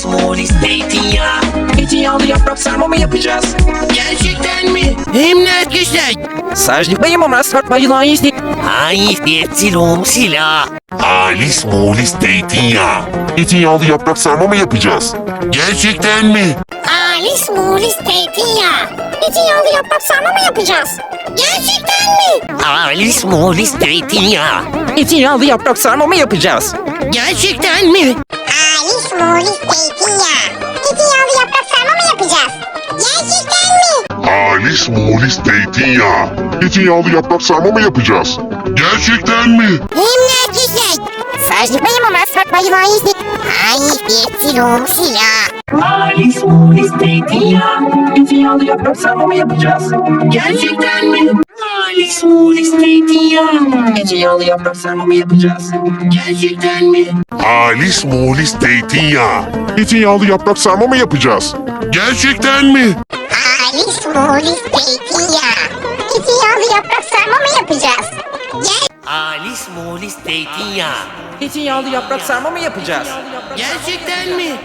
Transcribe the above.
molis zeytinyağı. Zeytinyağlı yaprak sarma mı yapacağız? Gerçekten mi? Hem ne güzel. Sajniklayım ama sarmayılan izni. Hayır, silahım silah. Halis molis zeytinyağı. Zeytinyağlı yaprak sarma mı yapacağız? Gerçekten mi? Alice Molis zeytinyağı. Zeytinyağlı yaprak sarma mı yapacağız? Gerçekten mi? Halis molis zeytinyağı. Zeytinyağlı yaprak sarma mı yapacağız? Gerçekten mi? Alice Molis zeytinyağı. Zeytinyağlı yaprak sarma mı yapacağız? Gerçekten mi? Halis molis zeytinyağı. Zeytinyağlı yaprak sarma mı yapacağız? Gerçekten mi? Hem ne güzel. Sajniklayım ama sarmayılan izni. Hayır, silahım silah. Halis molis zeytinyağı. Zeytinyağlı yaprak sarma mı yapacağız? Gerçekten mi? Halis molis zeytinyağı. Zeytinyağlı yaprak sarma mı yapacağız? Gerçekten mi? Halis molis zeytinyağı. Zeytinyağlı yaprak sarma mı yapacağız? Gerçekten mi? Alice Molis zeytinyağı. Zeytinyağlı yaprak sarma mı yapacağız? Halis molis zeytinyağı. Zeytinyağlı yaprak sarma mı yapacağız? Gerçekten mi?